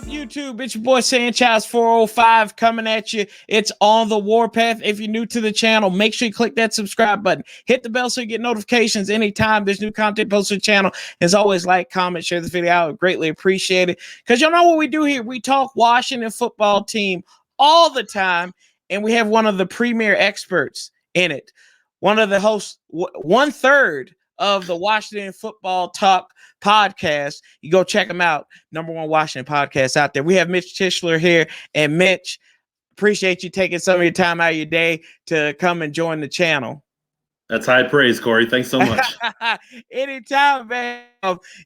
up, YouTube? It's your boy Sanchez 405 coming at you. It's on the Warpath. If you're new to the channel, make sure you click that subscribe button. Hit the bell so you get notifications anytime there's new content posted to the channel. As always, like, comment, share the video. I would greatly appreciate it. Because y'all know what we do here. We talk Washington football team all the time. And we have one of the premier experts in it. One of the hosts, 1/3 of the Washington Football Talk podcast. You go check them out. #1 Washington podcast out there. We have Mitch Tischler here. And Mitch, appreciate you taking some of your time out of your day to come and join the channel. That's high praise, Corey. Thanks so much. Anytime, man.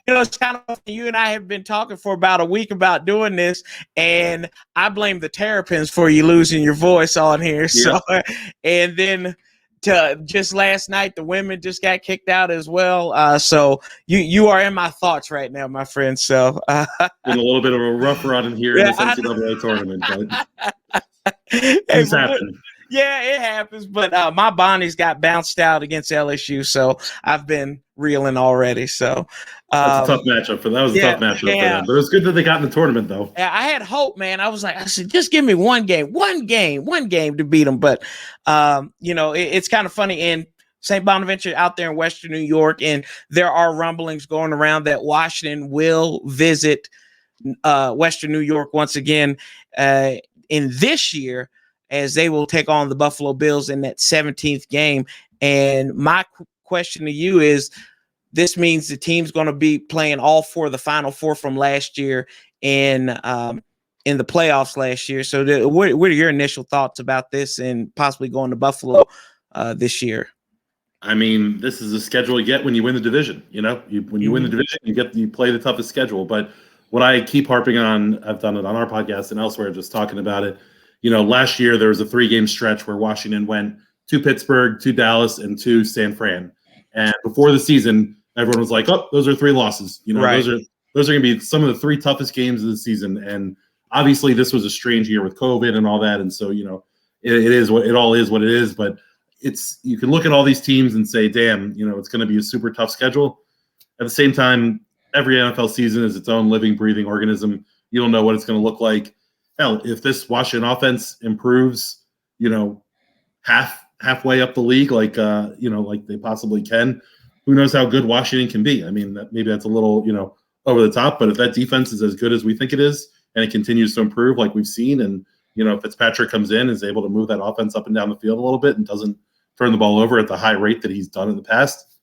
It's kind of you and I have been talking for about a week about doing this, and I blame the Terrapins for you losing your voice on here. Yeah. So, and then just last night, the women just got kicked out as well. So you are in my thoughts right now, my friend. So been a little bit of a rough run in here in this NCAA tournament, but things happen. Yeah, it happens, but my Bonnies got bounced out against LSU, so I've been reeling already. So that's a tough matchup for them. That was a tough matchup for them, but it was good that they got in the tournament, though. Yeah, I had hope, man. I said, just give me one game to beat them. But it's kind of funny. In St. Bonaventure out there in Western New York, and there are rumblings going around that Washington will visit Western New York once again in this year, as they will take on the Buffalo Bills in that 17th game. And my question to you is, this means the team's going to be playing all four of the Final Four from last year in the playoffs last year. So what are your initial thoughts about this and possibly going to Buffalo this year? I mean, this is the schedule you get when you win the division. When you win the division, you play the toughest schedule. But what I keep harping on, I've done it on our podcast and elsewhere, just talking about it. Last year there was a 3-game stretch where Washington went to Pittsburgh, to Dallas, and to San Fran. And before the season, everyone was like, "Oh, those are 3 losses." Right. Those are going to be some of the 3 toughest games of the season. And obviously, this was a strange year with COVID and all that. And so, it all is what it is. But you can look at all these teams and say, "Damn, it's going to be a super tough schedule." At the same time, every NFL season is its own living, breathing organism. You don't know what it's going to look like. Hell, if this Washington offense improves, halfway up the league, like they possibly can, who knows how good Washington can be? I mean, maybe that's a little, over the top, but if that defense is as good as we think it is, and it continues to improve like we've seen, and, Fitzpatrick comes in, is able to move that offense up and down the field a little bit and doesn't turn the ball over at the high rate that he's done in the past,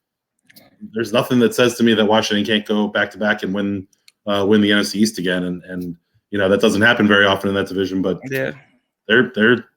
there's nothing that says to me that Washington can't go back-to-back and win the NFC East again. And that doesn't happen very often in that division, but yeah, they're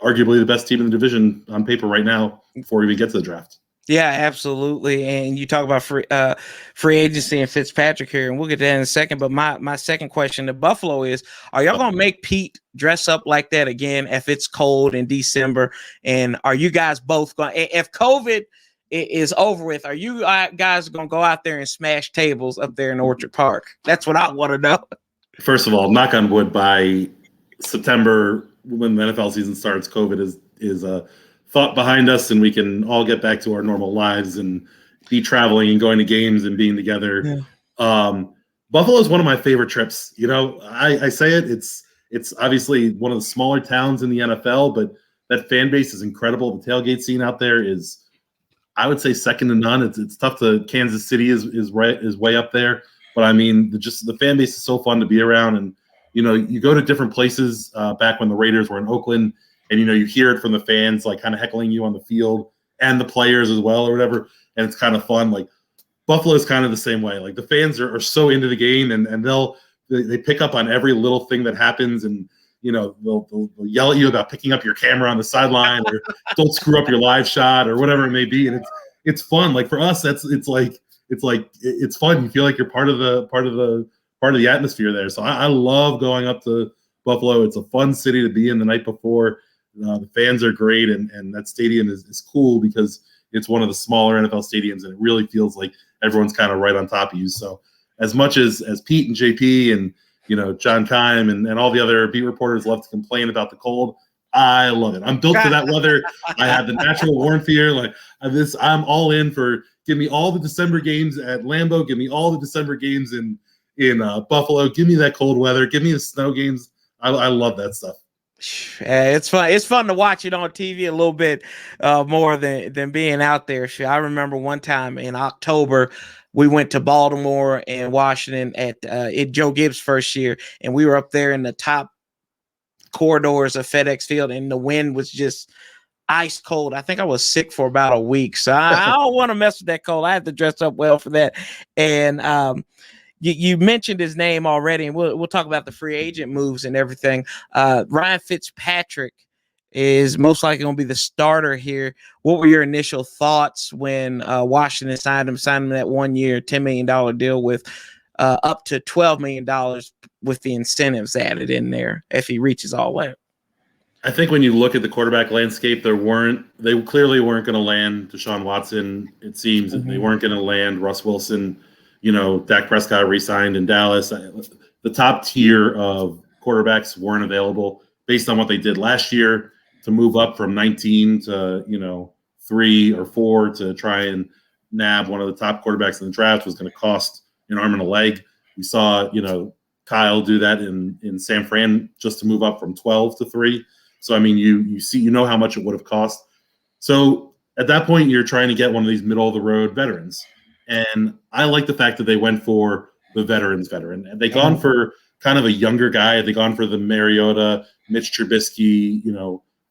arguably the best team in the division on paper right now before we even get to the draft. Yeah, absolutely. And you talk about free agency and Fitzpatrick here, and we'll get to that in a second. But my second question to Buffalo is, are y'all going to make Pete dress up like that again if it's cold in December? And are you guys both going – if COVID is over with, are you guys going to go out there and smash tables up there in Orchard Park? That's what I want to know. First of all, knock on wood, by September, when the NFL season starts, COVID is a thought behind us, and we can all get back to our normal lives and be traveling and going to games and being together. Yeah. Buffalo is one of my favorite trips. I say it's obviously one of the smaller towns in the NFL, but that fan base is incredible. The tailgate scene out there is, I would say, second to none. It's tough to Kansas City is way up there. But I mean, the fan base is so fun to be around, and you go to different places back when the Raiders were in Oakland, and you hear it from the fans, like kind of heckling you on the field and the players as well or whatever, and it's kind of fun. Like Buffalo is kind of the same way. Like the fans are so into the game, and they pick up on every little thing that happens, and they'll yell at you about picking up your camera on the sideline or don't screw up your live shot or whatever it may be, and it's fun. Like for us, it's fun. You feel like you're part of the atmosphere there. So I love going up to Buffalo. It's a fun city to be in the night before. The fans are great, and that stadium is cool because it's one of the smaller NFL stadiums, and it really feels like everyone's kind of right on top of you. So as much as Pete and JP and John Keim and all the other beat reporters love to complain about the cold, I love it. I'm built to that weather. I have the natural warmth here. Like I'm all in for. Give me all the December games at Lambeau. Give me all the December games in in Buffalo. Give me that cold weather. Give me the snow games. I love that stuff. It's fun. It's fun to watch it on TV a little bit more than being out there. I remember one time in October, we went to Baltimore and Washington at Joe Gibbs' first year, and we were up there in the top corridors of FedEx Field, and the wind was just ice cold. I think I was sick for about a week, so I don't want to mess with that cold. I had to dress up well for that. And you mentioned his name already, and we'll talk about the free agent moves and everything. Ryan Fitzpatrick is most likely going to be the starter here. What were your initial thoughts when Washington signed him that 1 year, $10 million deal with up to $12 million with the incentives added in there if he reaches all that? I think when you look at the quarterback landscape, they clearly weren't going to land Deshaun Watson. It seems that they weren't going to land Russ Wilson. Dak Prescott re-signed in Dallas. The top tier of quarterbacks weren't available based on what they did last year to move up from 19 to 3 or 4 to try and nab one of the top quarterbacks in the draft was going to cost an arm and a leg. We saw Kyle do that in San Fran just to move up from 12 to 3. So, I mean, you know how much it would have cost. So at that point, you're trying to get one of these middle-of-the-road veterans. And I like the fact that they went for the veteran. And they gone for kind of a younger guy. They gone for the Mariota, Mitch Trubisky,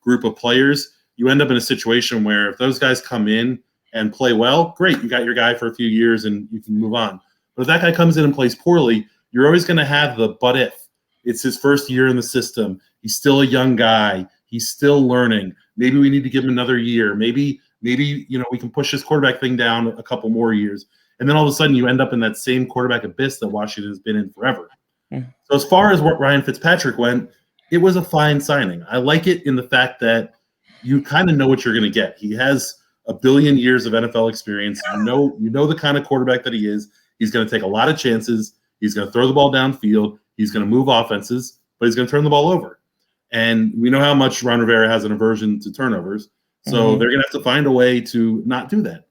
group of players. You end up in a situation where if those guys come in and play well, great. You got your guy for a few years and you can move on. But if that guy comes in and plays poorly, you're always going to have the but if. It's his first year in the system. He's still a young guy. He's still learning. Maybe we need to give him another year. Maybe we can push this quarterback thing down a couple more years. And then all of a sudden you end up in that same quarterback abyss that Washington has been in forever. So as far as what Ryan Fitzpatrick went, it was a fine signing. I like it in the fact that you kind of know what you're going to get. He has a billion years of NFL experience. You know the kind of quarterback that he is. He's going to take a lot of chances. He's going to throw the ball downfield. He's going to move offenses, but he's going to turn the ball over. And we know how much Ron Rivera has an aversion to turnovers. So they're going to have to find a way to not do that.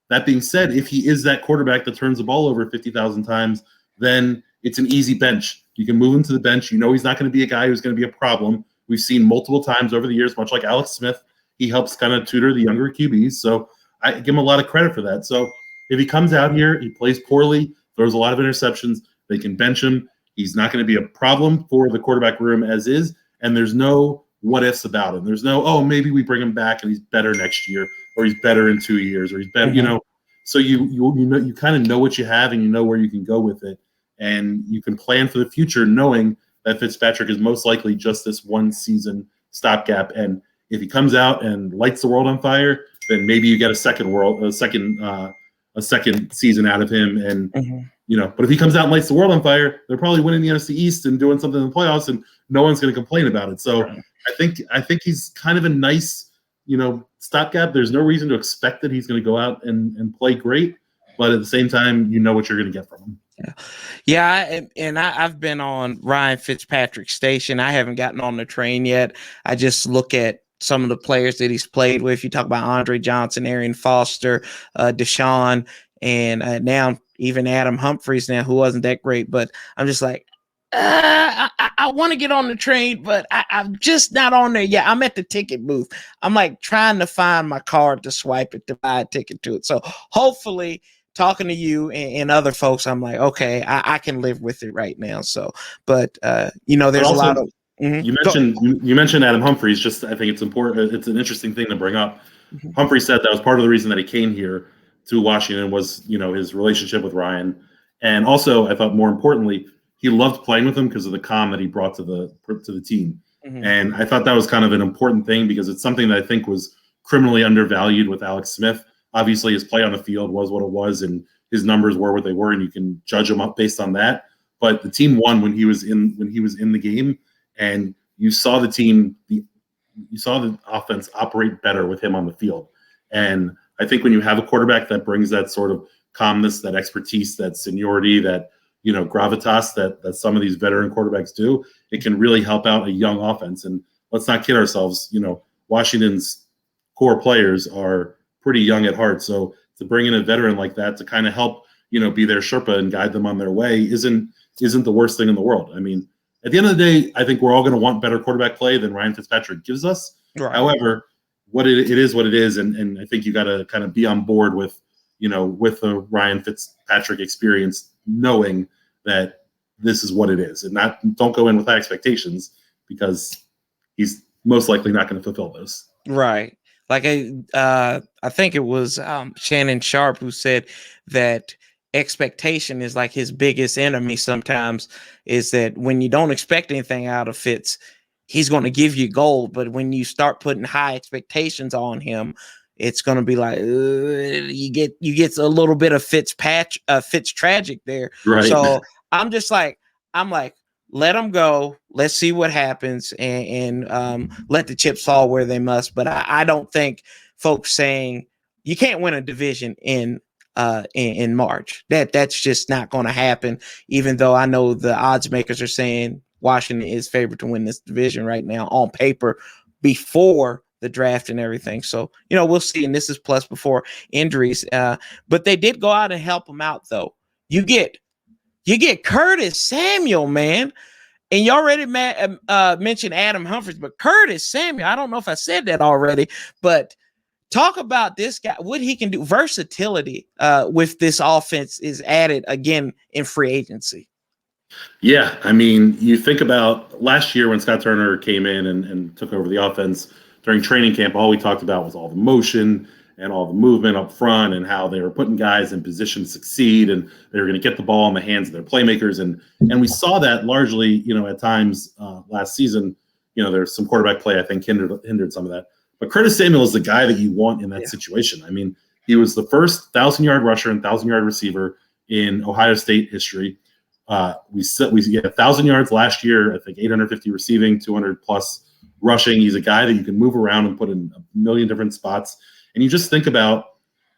That being said, if he is that quarterback that turns the ball over 50,000 times, then it's an easy bench. You can move him to the bench. He's not going to be a guy who's going to be a problem. We've seen multiple times over the years, much like Alex Smith, he helps kind of tutor the younger QBs. So I give him a lot of credit for that. So if he comes out here, he plays poorly, throws a lot of interceptions, they can bench him. He's not going to be a problem for the quarterback room as is, and there's no what-ifs about him. There's no, maybe we bring him back and he's better next year, or he's better in 2 years, or he's better, So you kind of know what you have and you know where you can go with it, and you can plan for the future knowing that Fitzpatrick is most likely just this one season stopgap. And if he comes out and lights the world on fire, then maybe you get a second season out of him. And but if he comes out and lights the world on fire, they're probably winning the NFC East and doing something in the playoffs, and no one's going to complain about it. So I think he's kind of a nice, stopgap. There's no reason to expect that he's going to go out and play great, but at the same time, you know what you're going to get from him. Yeah, I've been on Ryan Fitzpatrick's station. I haven't gotten on the train yet. I just look at some of the players that he's played with. You talk about Andre Johnson, Arian Foster, Deshaun, and now even Adam Humphries now, who wasn't that great. But I'm just like, I want to get on the train, but I'm just not on there yet. I'm at the ticket booth. I'm like trying to find my card to swipe it to buy a ticket to it. So hopefully, talking to you and other folks, I'm like, okay, I can live with it right now. So, but there's also a lot of. You mentioned Adam Humphries. Just I think it's important. It's an interesting thing to bring up. Humphries said that was part of the reason that he came here to Washington was his relationship with Ryan, and also I thought more importantly he loved playing with him because of the calm that he brought to the team. And I thought that was kind of an important thing because it's something that I think was criminally undervalued with Alex Smith. Obviously, his play on the field was what it was, and his numbers were what they were, and you can judge him up based on that. But the team won when he was in the game, and you saw the offense operate better with him on the field. And I think when you have a quarterback that brings that sort of calmness, that expertise, that seniority, that gravitas that some of these veteran quarterbacks do, it can really help out a young offense. And let's not kid ourselves. Washington's core players are pretty young at heart. So to bring in a veteran like that to kind of help, be their Sherpa and guide them on their way isn't isn't the worst thing in the world. I mean, at the end of the day, I think we're all going to want better quarterback play than Ryan Fitzpatrick gives us. Right. However, it is what it is, and I think you got to kind of be on board with the Ryan Fitzpatrick experience, knowing that this is what it is, and don't go in with high expectations because he's most likely not going to fulfill those. Right. Like I think it was Shannon Sharp who said that expectation is like his biggest enemy sometimes, is that when you don't expect anything out of Fitz, he's going to give you gold. But when you start putting high expectations on him, it's going to be like you get a little bit of Fitz tragic there. Right. So I'm like, let them go. Let's see what happens, and let the chips fall where they must. But I don't think folks saying you can't win a division in March. That's just not going to happen. Even though I know the odds makers are saying Washington is favored to win this division right now on paper before the draft and everything. So we'll see. And this is plus before injuries. But they did go out and help them out, though. You get Curtis Samuel, man. And you already mentioned Adam Humphries, but Curtis Samuel, I don't know if I said that already, but talk about this guy, what he can do. Versatility with this offense is added again in free agency. Yeah, I mean, you think about last year when Scott Turner came in and took over the offense during training camp, all we talked about was all the motion and all the movement up front and how they were putting guys in position to succeed and they were going to get the ball in the hands of their playmakers. And we saw that largely, at times last season. There's some quarterback play, I think, hindered some of that. But Curtis Samuel is the guy that you want in that situation. I mean, he was the first 1,000-yard rusher and 1,000-yard receiver in Ohio State history. We had 1,000 yards last year, I think 850 receiving, 200-plus rushing. He's a guy that you can move around and put in a million different spots. And you just think about,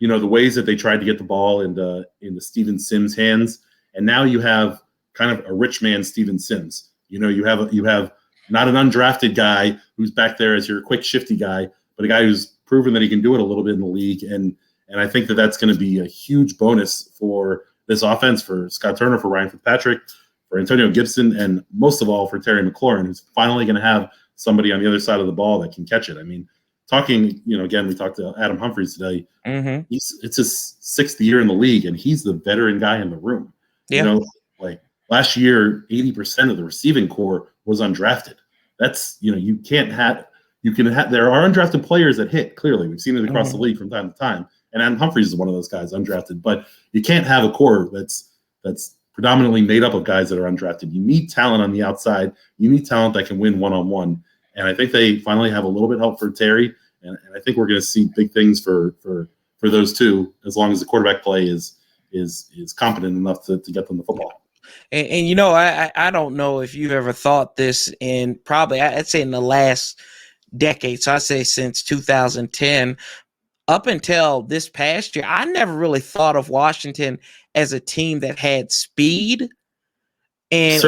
the ways that they tried to get the ball into Steven Sims' hands, and now you have kind of a rich man Steven Sims. You have not an undrafted guy who's back there as your quick, shifty guy, but a guy who's proven that he can do it a little bit in the league. And I think that that's going to be a huge bonus for this offense, for Scott Turner, for Ryan Fitzpatrick, for Antonio Gibson, and most of all for Terry McLaurin, who's finally going to have somebody on the other side of the ball that can catch it. I mean, talking, again, we talked to Adam Humphries today. Mm-hmm. It's his 6th year in the league, and he's the veteran guy in the room. Yeah. Like last year, 80% of the receiving core was undrafted. That's, there are undrafted players that hit, clearly. We've seen it across the league from time to time. And Adam Humphries is one of those guys, undrafted. But you can't have a core that's predominantly made up of guys that are undrafted. You need talent on the outside. You need talent that can win one-on-one. And I think they finally have a little bit of help for Terry. And I think we're going to see big things for those two, as long as the quarterback play is competent enough to get them the football. And I don't know if you've ever thought this in probably, I'd say in the last decade. So I say since 2010 up until this past year, I never really thought of Washington as a team that had speed. And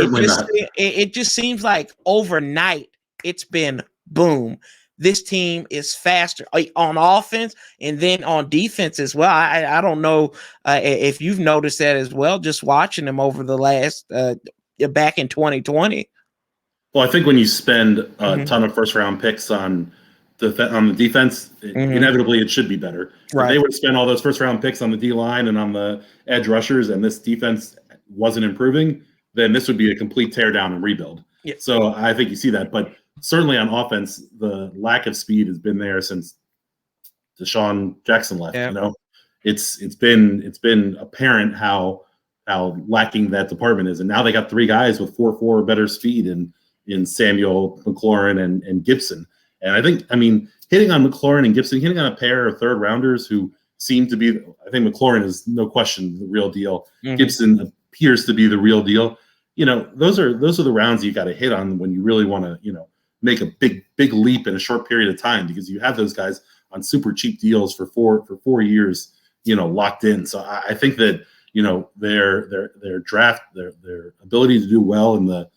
it just seems like overnight it's been boom. This team is faster on offense and then on defense as well. I don't know if you've noticed that as well, just watching them over the last back in 2020. Well, I think when you spend a ton of first-round picks on the defense, inevitably it should be better. Right. If they would spend all those first-round picks on the D-line and on the edge rushers and this defense wasn't improving, then this would be a complete teardown and rebuild. Yeah. So I think you see that. But certainly on offense, the lack of speed has been there since Deshaun Jackson left. Yeah. It's been apparent how lacking that department is, and now they got 3 guys with 4.4 better speed in Samuel, McLaurin, and Gibson. And I think, hitting on McLaurin and Gibson, hitting on a pair of third rounders who seem to be, I think McLaurin is no question the real deal. Mm-hmm. Gibson appears to be the real deal. Those are the rounds you got to hit on when you really want to, make a big leap in a short period of time, because you have those guys on super cheap deals for 4 years, locked in. So I think that, their draft, their ability to do well in the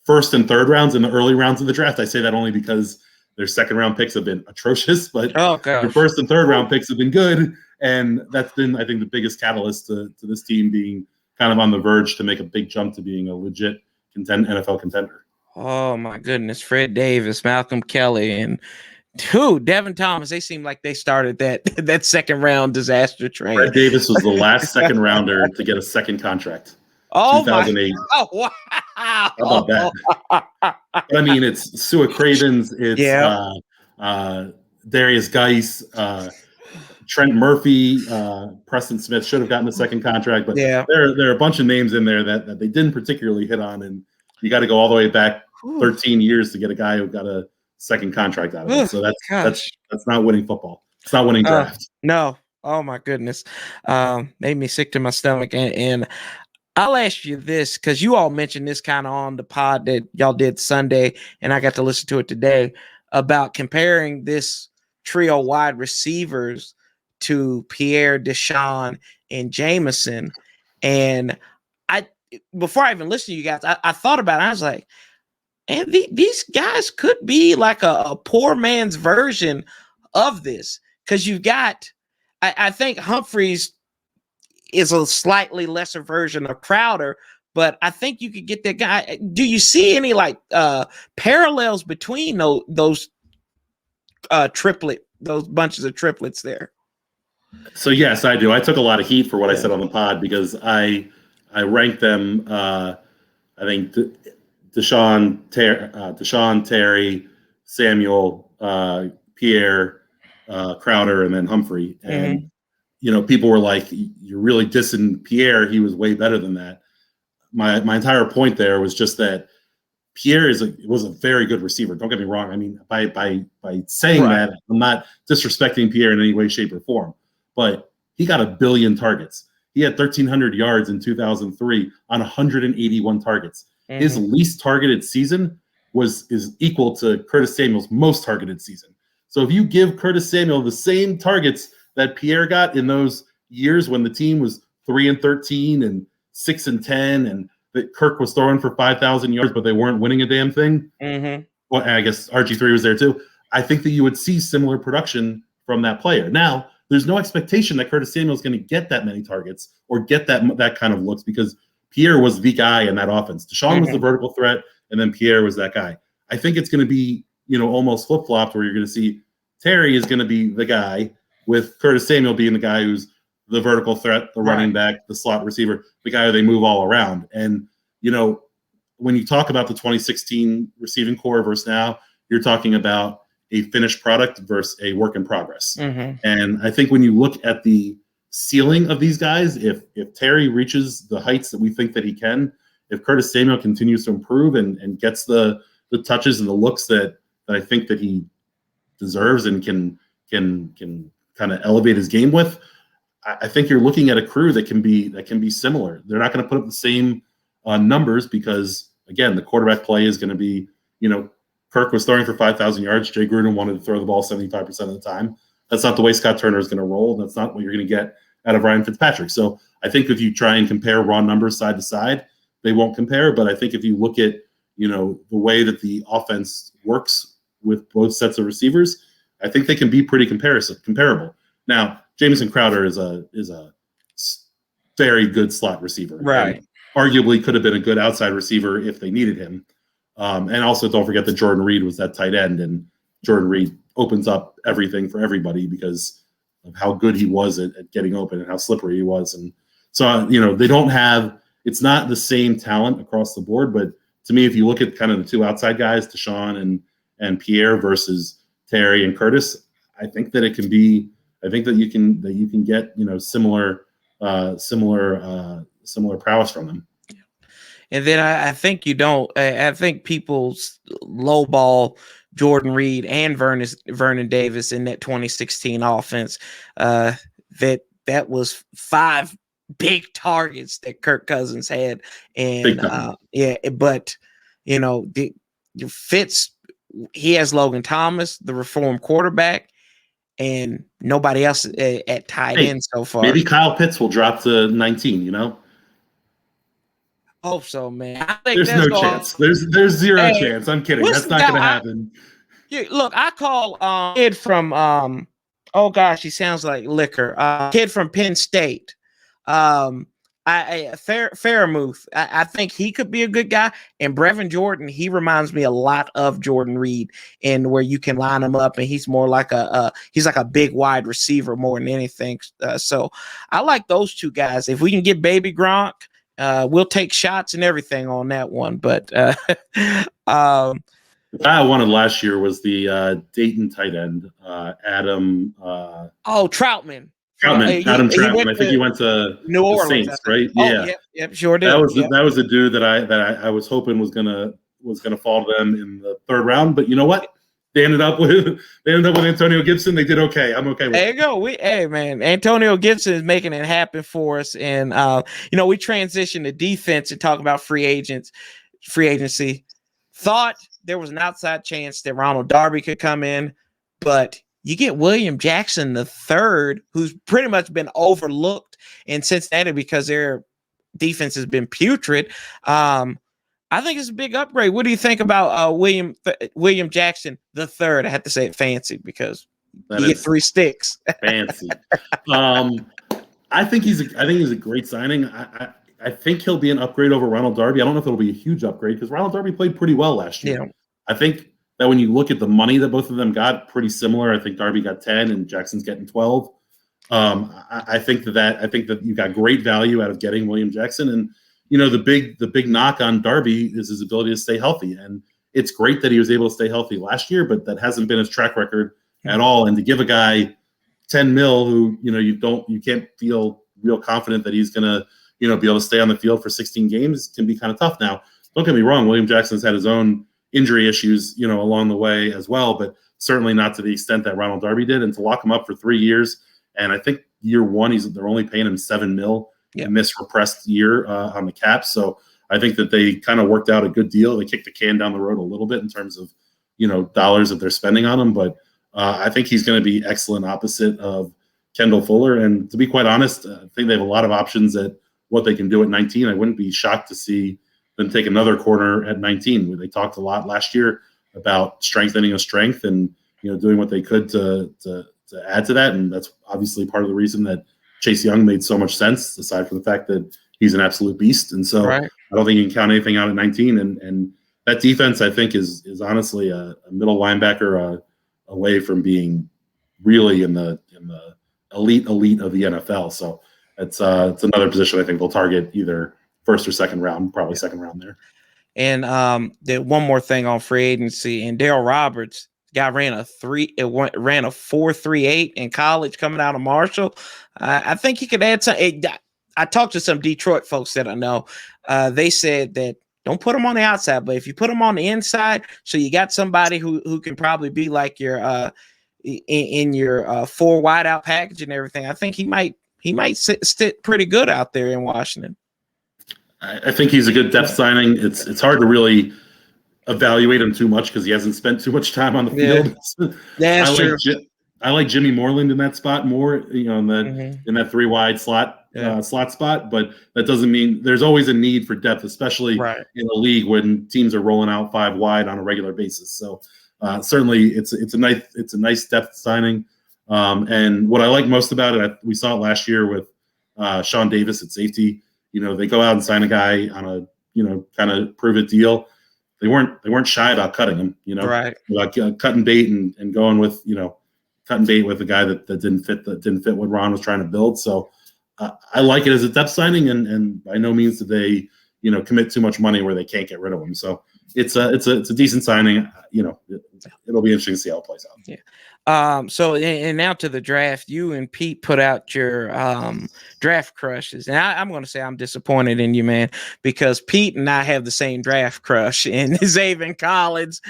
first and third rounds, in the early rounds of the draft. I say that only because their second round picks have been atrocious, but their first and third round picks have been good. And that's been, I think, the biggest catalyst to this team being kind of on the verge to make a big jump to being a legit NFL contender. Oh my goodness, Fred Davis, Malcolm Kelly, and Devin Thomas. They seem like they started that second round disaster train. Fred Davis was the last second rounder to get a second contract. Oh 2008. Oh wow! How about that? But I mean, it's Sua Cravens, it's Darius Geis, Trent Murphy, Preston Smith should have gotten a second contract, but there are a bunch of names in there that they didn't particularly hit on, and you got to go all the way back 13 years to get a guy who got a second contract out of it. So that's not winning football. It's not winning draft. No. Oh my goodness. Made me sick to my stomach. And I'll ask you this, because you all mentioned this kind of on the pod that y'all did Sunday, and I got to listen to it today, about comparing this trio wide receivers to Pierre, Deshaun, and Jameson. And before I even listened to you guys, I thought about it. I was like, and these guys could be like a poor man's version of this, because you've got, I think Humphreys is a slightly lesser version of Crowder, but I think you could get that guy. Do you see any parallels between those bunches of triplets there? So yes, I do. I took a lot of heat for what I said on the pod, because I ranked them. I think Deshaun, Terry, Samuel, Pierre, Crowder, and then Humphrey. And people were like, "You're really dissing Pierre. He was way better than that." My entire point there was just that Pierre was a very good receiver. Don't get me wrong. I mean, by saying that, I'm not disrespecting Pierre in any way, shape, or form. But he got 1 billion targets. He had 1,300 yards in 2003 on 181 targets. His least targeted season is equal to Curtis Samuel's most targeted season. So if you give Curtis Samuel the same targets that Pierre got in those years when the team was 3-13 and 6-10, and that Kirk was throwing for 5,000 yards, but they weren't winning a damn thing. Well, I guess RG3 was there too. I think that you would see similar production from that player. Now, there's no expectation that Curtis Samuel is going to get that many targets or get that kind of looks, because Pierre was the guy in that offense. Deshaun was the vertical threat, and then Pierre was that guy. I think it's going to be, almost flip-flopped, where you're going to see Terry is going to be the guy, with Curtis Samuel being the guy who's the vertical threat, the running back, the slot receiver, the guy who they move all around. And, when you talk about the 2016 receiving core versus now, you're talking about a finished product versus a work in progress. And I think when you look at the ceiling of these guys, if Terry reaches the heights that we think that he can, if Curtis Samuel continues to improve and gets the touches and the looks that I think that he deserves and can kind of elevate his game with, I think you're looking at a crew that can be similar. They're not going to put up the same numbers, because again, the quarterback play is going to be, Kirk was throwing for 5,000 yards. Jay Gruden wanted to throw the ball 75% of the time. That's not the way Scott Turner is going to roll. That's not what you're going to get out of Ryan Fitzpatrick. So I think if you try and compare raw numbers side to side, they won't compare. But I think if you look at, the way that the offense works with both sets of receivers, I think they can be pretty comparable. Now, Jamison Crowder is a very good slot receiver. Right. And arguably could have been a good outside receiver if they needed him. And also don't forget that Jordan Reed was that tight end, and Jordan Reed opens up everything for everybody because of how good he was at getting open and how slippery he was. And so, they don't have, it's not the same talent across the board, but to me, if you look at kind of the two outside guys, Deshaun and Pierre versus Terry and Curtis, I think that it can be, I think that you can get, similar prowess from them. And then I think you don't. I think people lowball Jordan Reed and Vernon Davis in that 2016 offense. That was 5 big targets that Kirk Cousins had, and but Fitz, he has Logan Thomas, the reformed quarterback, and nobody else at tight end so far. Maybe Kyle Pitts will drop to 19. Hope so, man. I think there's no chance. There's zero chance. I'm kidding. That's not going to happen. Look, I call kid from oh gosh, he sounds like liquor. Kid from Penn State. Fairmouth. I think he could be a good guy. And Brevin Jordan, he reminds me a lot of Jordan Reed, in where you can line him up, and he's more like he's like a big wide receiver more than anything. So I like those two guys. If we can get Baby Gronk, we'll take shots and everything on that one. But the guy I wanted last year was the Dayton tight end, Adam. Troutman. Adam Troutman. I think he went to New Orleans, Saints, right? Oh, Yeah, yep, sure did. That was a dude that I was hoping was gonna fall to them in the third round. But you know what? They ended up with Antonio Gibson. They did okay. I'm okay with it. There you go. Hey man, Antonio Gibson is making it happen for us. And we transition to defense and talk about free agency. Thought there was an outside chance that Ronald Darby could come in, but you get William Jackson III, who's pretty much been overlooked in Cincinnati because their defense has been putrid. I think it's a big upgrade. What do you think about William Jackson III? I have to say it fancy because you get 3 sticks. Fancy. I think he's a great signing. I think he'll be an upgrade over Ronald Darby. I don't know if it'll be a huge upgrade because Ronald Darby played pretty well last year. Yeah. I think that when you look at the money that both of them got, pretty similar. I think Darby got 10 and Jackson's getting 12. I think that you got great value out of getting William Jackson. And the big knock on Darby is his ability to stay healthy. And it's great that he was able to stay healthy last year, but that hasn't been his track record at all. And to give a guy $10 million who you can't feel real confident that he's gonna be able to stay on the field for 16 games can be kind of tough. Now, don't get me wrong, William Jackson's had his own injury issues, along the way as well, but certainly not to the extent that Ronald Darby did. And to lock him up for 3 years, and I think year one they're only paying him $7 million in this repressed year on the cap. So I think that they kind of worked out a good deal. They kicked the can down the road a little bit in terms of dollars that they're spending on him, but I think he's going to be excellent opposite of Kendall Fuller. And to be quite honest, I think they have a lot of options at what they can do at 19. I wouldn't be shocked to see them take another corner at 19. They talked a lot last year about strengthening a strength and doing what they could to add to that. And that's obviously part of the reason that Chase Young made so much sense, aside from the fact that he's an absolute beast. And so I don't think you can count anything out at 19. And that defense, I think, is honestly a middle linebacker away from being really in the elite of the NFL. So it's another position I think they'll target either first or second round, probably second round there. And one more thing on free agency, and Darryl Roberts, guy ran a 4.38 in college coming out of Marshall. I think he could add some. I talked to some Detroit folks that I know. They said that don't put him on the outside, but if you put him on the inside, so you got somebody who can probably be like your in your 4 wide out package and everything. I think he might sit pretty good out there in Washington. I think he's a good depth signing. It's hard to really evaluate him too much because he hasn't spent too much time on the field. That's true. I like Jimmy Moreland in that spot more, in that 3 wide slot spot. But that doesn't mean there's always a need for depth, especially in a league when teams are rolling out 5 wide on a regular basis. So certainly it's a nice depth signing. And what I like most about it, we saw it last year with Sean Davis at safety. They go out and sign a guy on a kind of prove it deal. They weren't shy about cutting him. Like cutting bait and going with cutting bait with a guy that didn't fit what Ron was trying to build. So I like it as a depth signing, and by no means do they commit too much money where they can't get rid of him. So it's a decent signing. It'll be interesting to see how it plays out. Yeah. So now to the draft. You and Pete put out your draft crushes, and I'm going to say I'm disappointed in you, man, because Pete and I have the same draft crush in Zaven Collins.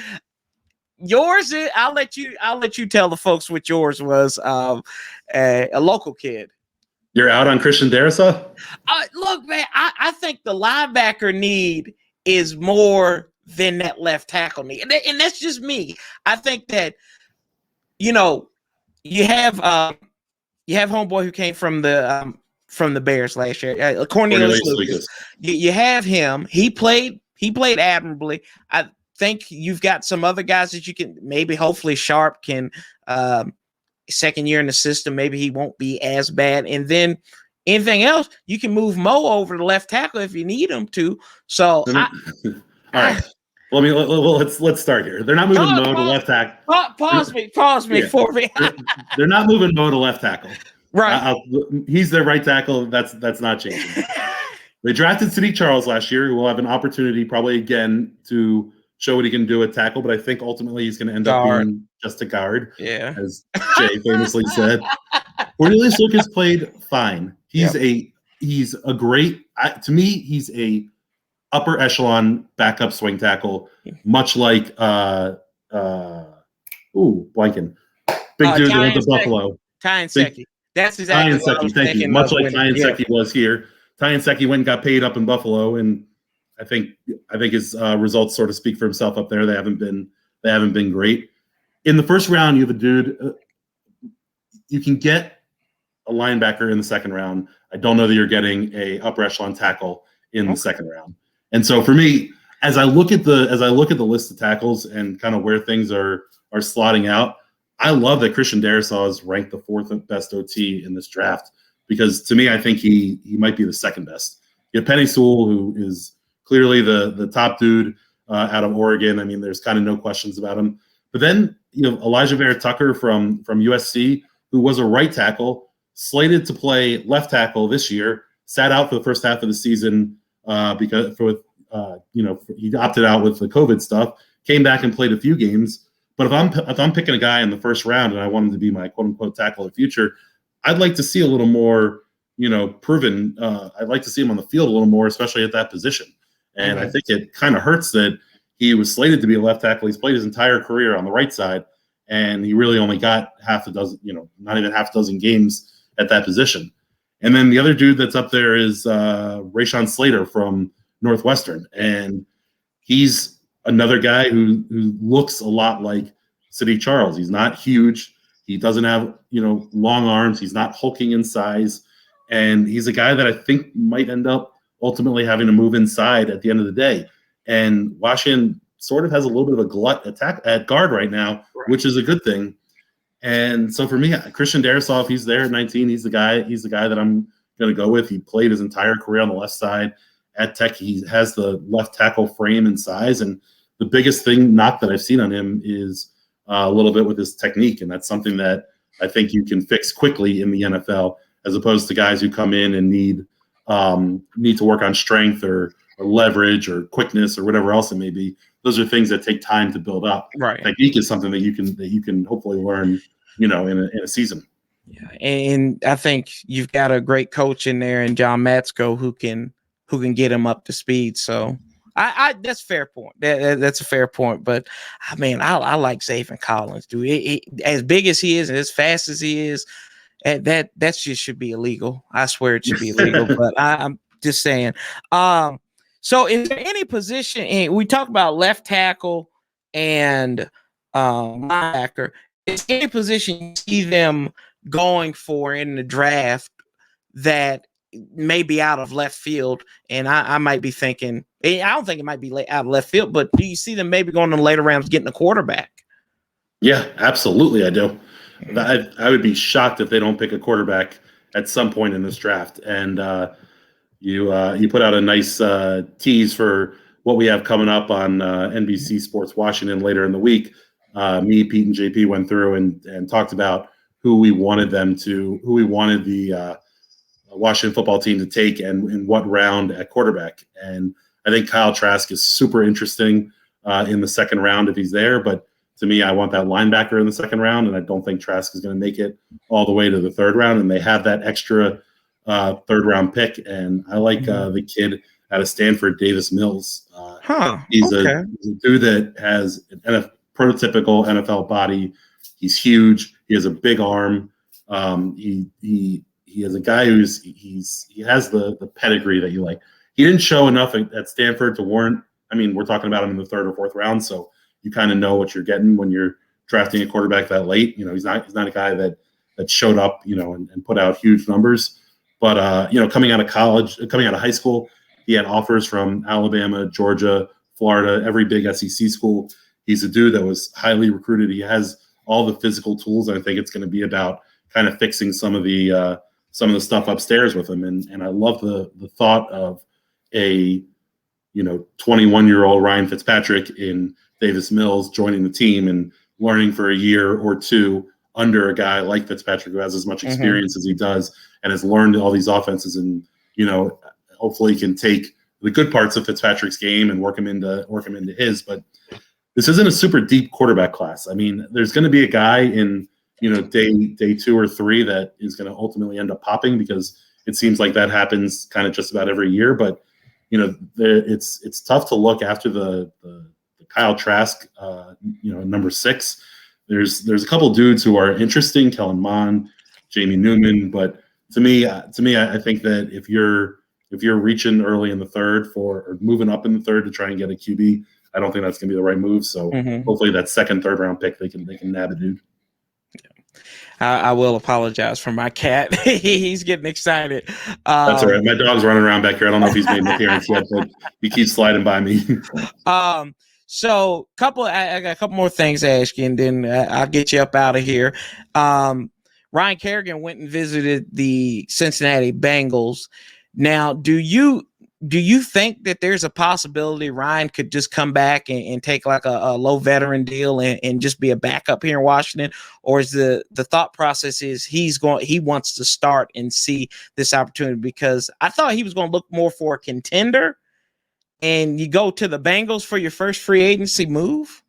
Yours is, I'll let you tell the folks what yours was. A local kid. You're out on Christian Darrisaw? Look, man, I think the linebacker need is more than that left tackle need, and that's just me. I think that you have homeboy who came from the Bears last year, Cornelius Lucas. You have him. He played admirably. I think you've got some other guys that you can maybe, hopefully Sharp can second year in the system. Maybe he won't be as bad. And then anything else, you can move Mo over to left tackle if you need him to. So, all right. Let's start here. They're not moving Mo to left tackle. Pause me for me. They're not moving Mo to left tackle. Right. He's their right tackle. That's not changing. They drafted Sadiq Charles last year, who will have an opportunity probably again to show what he can do at tackle, but I think ultimately he's going to end up being just a guard, as Jay famously said. Cornelius Lucas played fine. He's a great, to me, he's a upper echelon backup swing tackle, much like blanking. Big dude that went to Buffalo. Ty Nsekhe. That's exactly what I was thank you. Much like Ty Nsekhe was here. Ty Nsekhe went and got paid up in Buffalo, and I think his results sort of speak for himself up there. They haven't been great. In the first round, you have a dude. You can get a linebacker in the second round. I don't know that you're getting a upper echelon tackle in the second round. And so for me, as I look at the list of tackles and kind of where things are slotting out, I love that Christian Darrisaw is ranked the 4th best OT in this draft, because to me, I think he might be the second best. You have Penei Sewell, who is clearly the top dude out of Oregon. I mean, there's kind of no questions about him. But then you have Elijah Vera Tucker from USC, who was a right tackle, slated to play left tackle this year, sat out for the first half of the season because he opted out with the COVID stuff, came back and played a few games. But if I'm picking a guy in the first round and I want him to be my quote unquote tackle of the future, I'd like to see a little more, proven. I'd like to see him on the field a little more, especially at that position. And I think it kind of hurts that he was slated to be a left tackle. He's played his entire career on the right side, and he really only got half a dozen, not even half a dozen games at that position. And then the other dude that's up there is Rashawn Slater from Northwestern, and he's another guy who looks a lot like Sadiq Charles. He's not huge. He doesn't have, long arms. He's not hulking in size. And he's a guy that I think might end up ultimately having to move inside at the end of the day. And Washington sort of has a little bit of a glut attack at guard right now, which is a good thing. And so for me, Christian Darrisaw, if he's there at 19, he's the guy that I'm going to go with. He played his entire career on the left side at Tech. He has the left tackle frame and size. And the biggest knock that I've seen on him is a little bit with his technique. And that's something that I think you can fix quickly in the NFL, as opposed to guys who come in and need to work on strength or leverage or quickness or whatever else it may be. Those are things that take time to build up. Right. Technique is something that you can hopefully learn, in a season. Yeah, and I think you've got a great coach in there, and John Matsko, who can get him up to speed. So I that's a fair point. That's a fair point. But I mean, I like Zaven Collins, dude. As big as he is and as fast as he is, that just should be illegal. I swear it should be illegal. But I'm just saying. So is there any position? And we talk about left tackle and linebacker. Is there any position you see them going for in the draft that may be out of left field? And I might be thinking, I don't think it might be out of left field, but do you see them maybe going in the later rounds getting a quarterback? Yeah, absolutely, I do. I would be shocked if they don't pick a quarterback at some point in this draft. And you put out a nice tease for what we have coming up on NBC Sports Washington later in the week. Me, Pete, and JP went through and talked about who we wanted the Washington football team to take and in what round at quarterback. And I think Kyle Trask is super interesting in the second round if he's there. But to me, I want that linebacker in the second round, and I don't think Trask is going to make it all the way to the third round. And they have that extra third round pick. And I like the kid out of Stanford, Davis Mills. He's a dude that has a prototypical NFL body. He's huge. He has a big arm. He is a guy he has the pedigree that you like. He didn't show enough at Stanford to warrant. I mean, we're talking about him in the third or fourth round, so you kind of know what you're getting when you're drafting a quarterback that late. He's not a guy that showed up, and put out huge numbers. But coming out of high school, he had offers from Alabama, Georgia, Florida, every big SEC school. He's a dude that was highly recruited. He has all the physical tools. I think it's going to be about kind of fixing some of the some of the stuff upstairs with him. And I love the thought of a 21-year-old Ryan Fitzpatrick in Davis Mills joining the team and learning for a year or two under a guy like Fitzpatrick who has as much experience as he does and has learned all these offenses, and hopefully he can take the good parts of Fitzpatrick's game and work him into his. But this isn't a super deep quarterback class. I mean, there's going to be a guy in day 2 or 3 that is going to ultimately end up popping, because it seems like that happens kind of just about every year. But it's tough to look after the Kyle Trask, number 6. There's a couple dudes who are interesting, Kellen Mond, Jamie Newman, but to me, I think that if you're reaching early in the third or moving up in the third to try and get a QB, I don't think that's going to be the right move. So hopefully that second, third round pick, they can nab a dude. I will apologize for my cat. He's getting excited. That's all right. My dog's running around back here. I don't know if he's made an appearance yet, but he keeps sliding by me. So I got a couple more things to ask you, and then I'll get you up out of here. Ryan Kerrigan went and visited the Cincinnati Bengals. Now, do you think that there's a possibility Ryan could just come back and take like a low veteran deal and just be a backup here in Washington? Or is the thought process is he wants to start and see this opportunity? Because I thought he was going to look more for a contender, and you go to the Bengals for your first free agency move?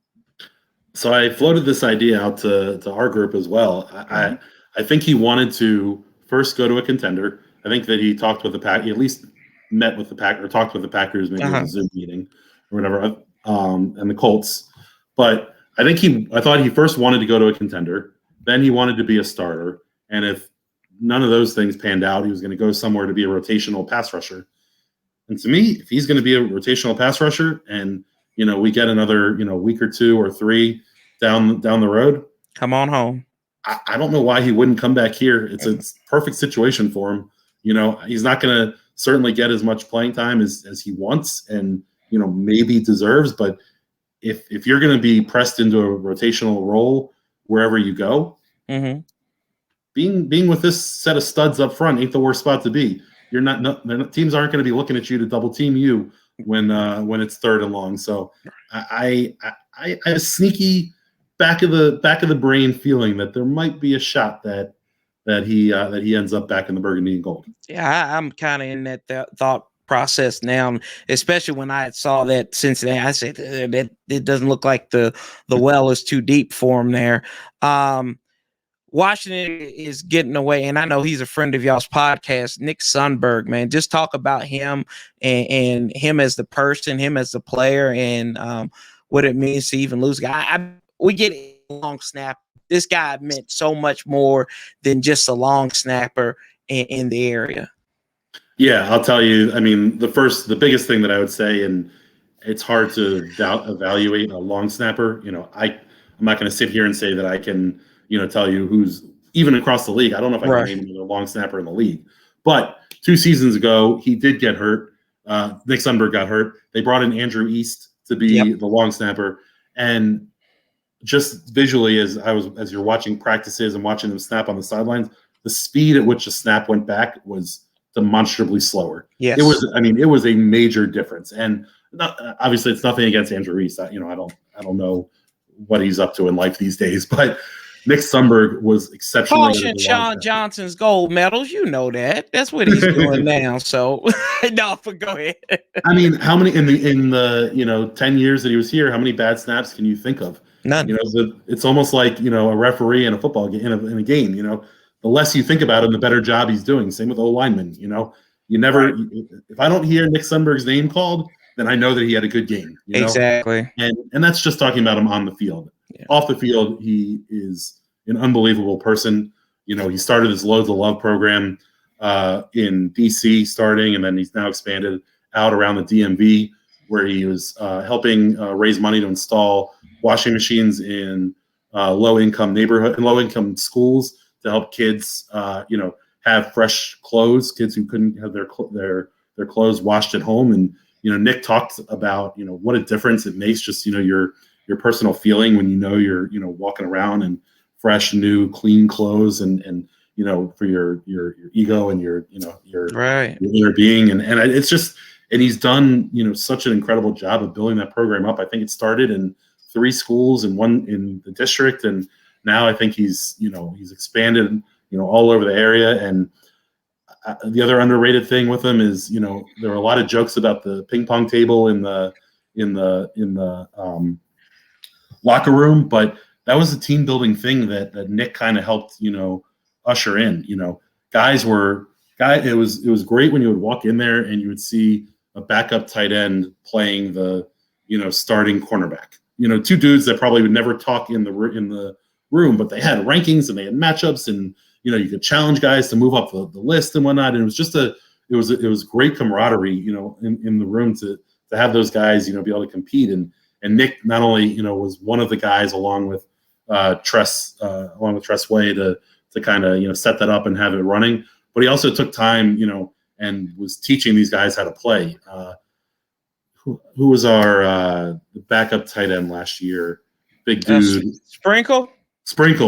So I floated this idea out to our group as well. I think he wanted to first go to a contender. I think that he talked with the Pack. He at least met with the Pack or talked with the Packers, maybe in a Zoom meeting or whatever, and the Colts. But I thought he first wanted to go to a contender. Then he wanted to be a starter. And if none of those things panned out, he was going to go somewhere to be a rotational pass rusher. And to me, if he's going to be a rotational pass rusher and, we get another, week or 2 or 3 down the road, come on home. I don't know why he wouldn't come back here. It's a perfect situation for him. He's not going to certainly get as much playing time as he wants and, maybe deserves. But if you're going to be pressed into a rotational role wherever you go, being with this set of studs up front ain't the worst spot to be. Teams aren't going to be looking at you to double team you when it's 3rd and long. So I have a sneaky back of the brain feeling that there might be a shot that he ends up back in the burgundy and gold. Yeah, I'm kind of in that thought process now, especially when I saw that Cincinnati. I said that it doesn't look like the well is too deep for him there. Washington is getting away, and I know he's a friend of y'all's podcast, Nick Sundberg, man. Just talk about him and him as the person, him as the player, and what it means to even lose a guy. We get a long snap. This guy meant so much more than just a long snapper in the area. Yeah, I'll tell you. I mean, the biggest thing that I would say, and it's hard to evaluate a long snapper. I'm not going to sit here and say that I can, tell you who's even across the league. I don't know if I can name a long snapper in the league. But 2 seasons ago, he did get hurt. Nick Sundberg got hurt. They brought in Andrew East to be the long snapper, and just visually, as you're watching practices and watching them snap on the sidelines, the speed at which the snap went back was demonstrably slower. Yes. It was a major difference. And obviously it's nothing against Andrew East. I don't know what he's up to in life these days, but Nick Sundberg was exceptionally good. Sean Johnson's gold medals, that. That's what he's doing now. So no, but go ahead. I mean, how many in the 10 years that he was here, how many bad snaps can you think of? None. It's almost like a referee in a football game in a game. The less you think about him, the better job he's doing. Same with O-linemen. You never. If I don't hear Nick Sundberg's name called, then I know that he had a good game. Exactly. And that's just talking about him on the field. Yeah. Off the field, he is an unbelievable person. He started his Loads of Love program in DC starting, and then he's now expanded out around the DMV, where he was helping raise money to install washing machines in low-income schools to help kids, have fresh clothes. Kids who couldn't have their clothes washed at home. And Nick talked about what a difference it makes. Just your personal feeling when you're walking around in fresh, new, clean clothes and for your ego and your right. your being, and it's just, and he's done such an incredible job of building that program up. I think it started in 3 schools and 1 in the district, and now I think he's expanded all over the area. And the other underrated thing with him is there were a lot of jokes about the ping pong table in the locker room, but that was a team building thing that Nick kind of helped usher in. It was great when you would walk in there and you would see a backup tight end playing the starting cornerback. 2 dudes that probably would never talk in the room, but they had rankings and they had matchups, and you could challenge guys to move up the list and whatnot. And it was just it was great camaraderie, in the room to have those guys, be able to compete. And Nick not only, was one of the guys along with Tress Way to kind of, set that up and have it running, but he also took time, and was teaching these guys how to play. Who was our backup tight end last year? Big dude. Sprinkle.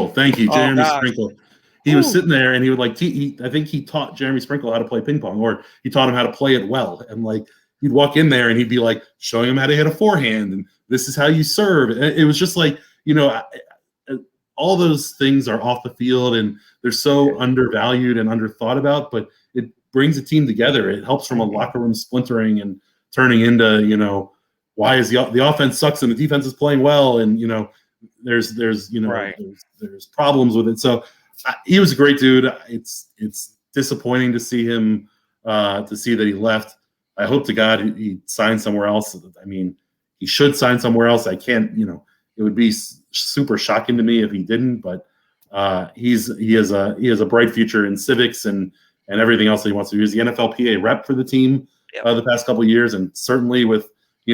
Thank you, Jeremy Sprinkle. He was sitting there and he would I think he taught Jeremy Sprinkle how to play ping pong, or he taught him how to play it well. And he'd walk in there and he'd be showing him how to hit a forehand, and this is how you serve. It was just all those things are off the field and they're so undervalued and underthought about, but it brings a team together. It helps from a locker room splintering and turning into, why is the offense sucks and the defense is playing well. And, there's problems with it. So he was a great dude. It's disappointing to see him, to see that he left. I hope to God he signed somewhere else. I mean, he should sign somewhere else. I can't, it would be super shocking to me if he didn't, but he has a bright future in civics and everything else that he wants to do. He's the NFLPA rep for the team the past couple of years, and certainly with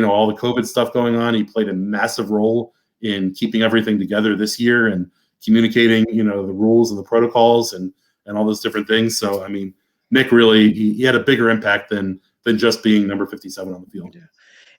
all the COVID stuff going on, he played a massive role in keeping everything together this year and communicating the rules and the protocols and all those different things. So I mean, Nick really he had a bigger impact than just being number 57 on the field. Yeah.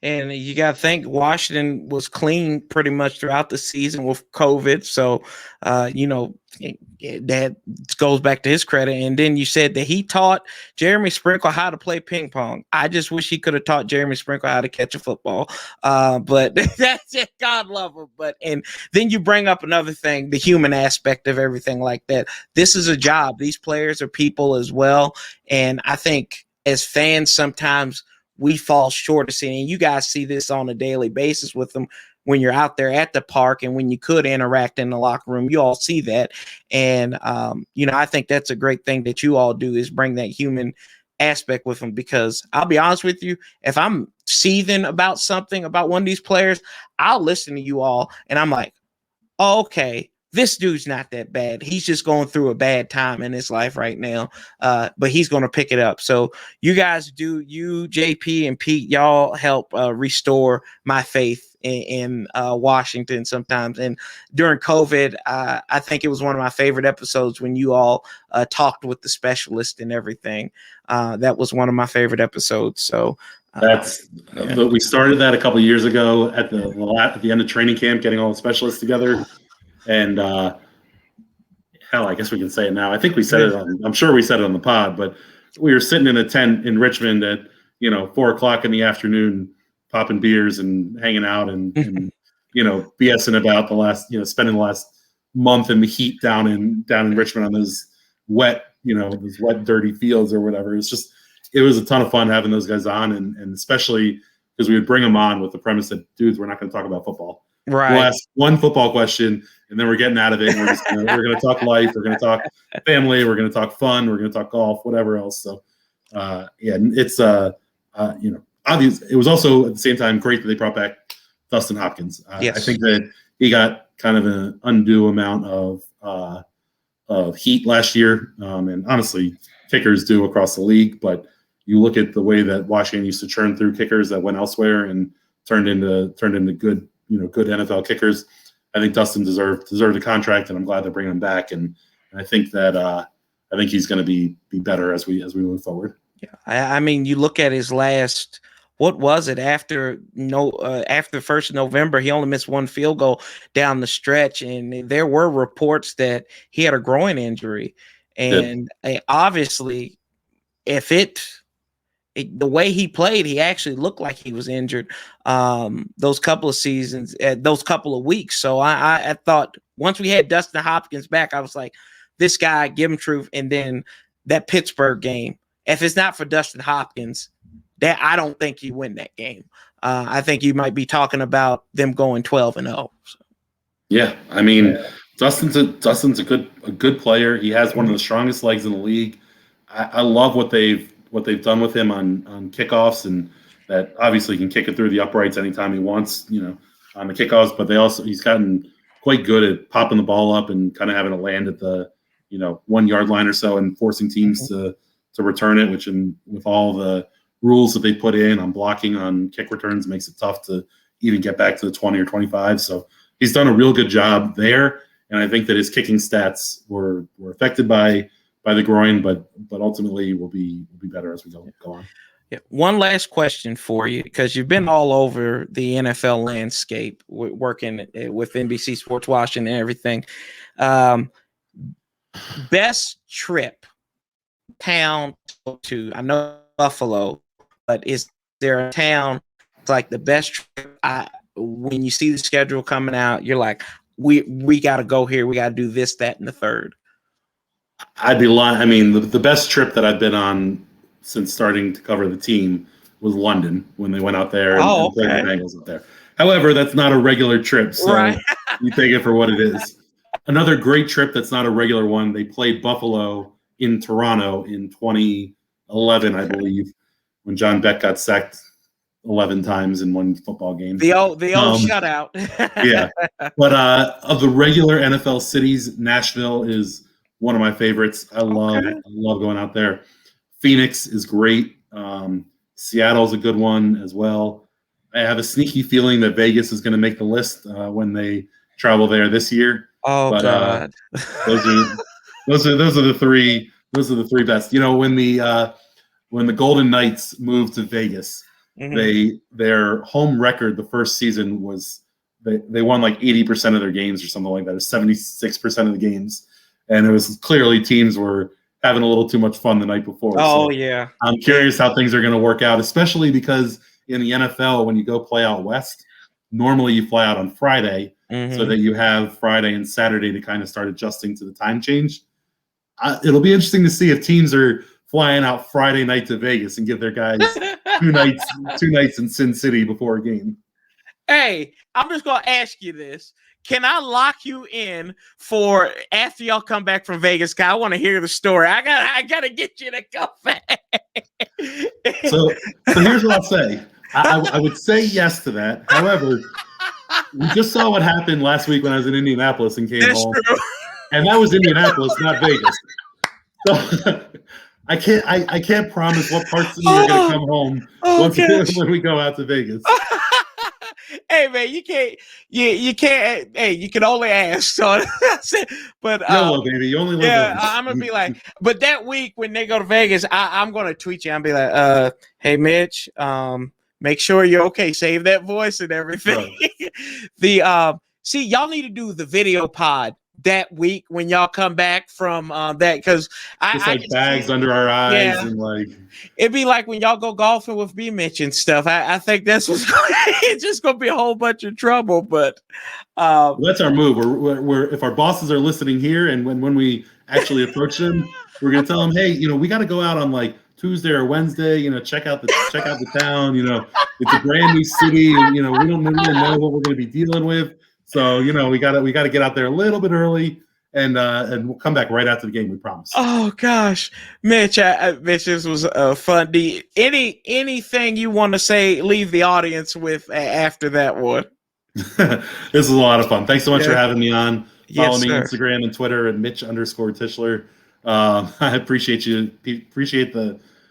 And you got to think Washington was clean pretty much throughout the season with COVID. So, that goes back to his credit. And then you said that he taught Jeremy Sprinkle how to play ping pong. I just wish he could have taught Jeremy Sprinkle how to catch a football. But that's it. God love him. And then you bring up another thing, the human aspect of everything like that. This is a job. These players are people as well. And I think as fans, sometimes we fall short of seeing, and you guys see this on a daily basis with them when you're out there at the park and when you could interact in the locker room. You all see that. And, I think that's a great thing that you all do, is bring that human aspect with them, because I'll be honest with you, if I'm seething about something about one of these players, I'll listen to you all and I'm like, oh, okay, this dude's not that bad. He's just going through a bad time in his life right now, but he's going to pick it up. So you guys do, you, JP, and Pete, y'all help restore my faith in Washington sometimes. And during COVID, I think it was one of my favorite episodes when you all talked with the specialist and everything. That was one of my favorite episodes. So we started that a couple of years ago at the end of training camp, getting all the specialists together. And hell, I guess we can say it now. I think we said it I'm sure we said it on the pod, but we were sitting in a tent in Richmond at 4:00 in the afternoon, popping beers and hanging out and BSing about spending the last month in the heat down in Richmond on those wet, dirty fields or whatever. It was a ton of fun having those guys on, and especially because we would bring them on with the premise that, dudes, we're not going to talk about football. Right. We'll ask one football question, and then we're getting out of it. And we're going to talk life. We're going to talk family. We're going to talk fun. We're going to talk golf, whatever else. So, it's obvious. It was also at the same time great that they brought back Dustin Hopkins. Yes. I think that he got kind of an undue amount of heat last year, and honestly, kickers do across the league. But you look at the way that Washington used to churn through kickers that went elsewhere and turned into good. Good NFL kickers. I think Dustin deserved a contract, and I'm glad they're bringing him back. And I think that I think he's going to be better as we move forward. Yeah, I mean, you look at his last. What was it after the 1st of November? He only missed one field goal down the stretch, and there were reports that he had a groin injury. And obviously, if the way he played, he actually looked like he was injured those couple of seasons, those couple of weeks. So I thought once we had Dustin Hopkins back, I was like, this guy, give him truth. And then that Pittsburgh game, if it's not for Dustin Hopkins, that I don't think you win that game. I think you might be talking about them going 12-0. So. Yeah, I mean, Dustin's a good player. He has one of the strongest legs in the league. I love what they've done with him on kickoffs, and that obviously he can kick it through the uprights anytime he wants, on the kickoffs. But he's gotten quite good at popping the ball up and kind of having it land at the 1 yard line or so, and forcing teams to return it. Which, with all the rules that they put in on blocking on kick returns, makes it tough to even get back to the 20 or 25. So he's done a real good job there, and I think that his kicking stats were affected by the groin, but ultimately will be better as we go on. Yeah. One last question for you, because you've been all over the NFL landscape, working with NBC Sports Washington and everything. Best trip town to? I know Buffalo, but is there a town like the best trip? When you see the schedule coming out, you're like, we got to go here. We got to do this, that, and the third. I'd be lying. I mean, the best trip that I've been on since starting to cover the team was London, when they went out there and played the Bengals up there. However, that's not a regular trip, so you take it for what it is. Another great trip that's not a regular one, they played Buffalo in Toronto in 2011, I believe, when John Beck got sacked 11 times in one football game. The old shutout. Yeah. But of the regular NFL cities, Nashville is one of my favorites. I love going out there. Phoenix is great. Seattle's a good one as well. I have a sneaky feeling that Vegas is going to make the list when they travel there this year. Oh, but, God. those are the three best. When the Golden Knights moved to Vegas, their home record the first season was they won like 80% of their games or something like that, or 76% of the games, and it was clearly teams were having a little too much fun the night before. Oh, so yeah. I'm curious how things are going to work out, especially because in the NFL, when you go play out west, normally you fly out on Friday so that you have Friday and Saturday to kind of start adjusting to the time change. It'll be interesting to see if teams are flying out Friday night to Vegas and give their guys two nights in Sin City before a game. Hey, I'm just going to ask you this. Can I lock you in for after y'all come back from Vegas? Cause I want to hear the story. I gotta get you to come back. So here's what I'll say. I would say yes to that. However, we just saw what happened last week when I was in Indianapolis and came home. True. And that was Indianapolis, not Vegas. So I can't promise what parts of me are going to come home when we go out to Vegas. Hey man, you can't. Hey, you can only ask. So that's it. But YOLO, baby, you only live. Yeah, I'm gonna be like. But that week when they go to Vegas, I'm gonna tweet you. I'm be like, hey Mitch, make sure you're okay. Save that voice and everything. Right. See, y'all need to do the video pod that week when y'all come back from that, because I bags under our eyes, and like it'd be like when y'all go golfing with B Mitch and stuff. I think that's what's it's just gonna be a whole bunch of trouble. But that's our move. We're if our bosses are listening here, and when we actually approach them, we're gonna tell them, hey, we got to go out on like Tuesday or Wednesday. Check out the town. It's a brand new city, and we don't really know what we're gonna be dealing with. So we gotta get out there a little bit early, and we'll come back right after the game. We promise. Oh gosh, Mitch, Mitch, this was fun. Anything you want to say? Leave the audience with after that one. This is a lot of fun. Thanks so much for having me on. Follow me sir. Instagram and Twitter at Mitch_Tischler. I appreciate you.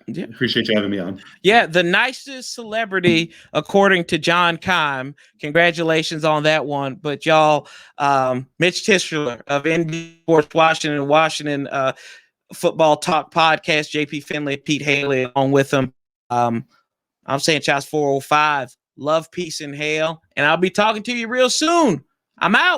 Appreciate you having me on. Yeah, the nicest celebrity, according to John Keim. Congratulations on that one. But y'all, Mitch Tischler of NBCSports Washington Football Talk Podcast, JP Finley, Pete Haley on with them. I'm saying Shots 405. Love, peace, and hail. And I'll be talking to you real soon. I'm out.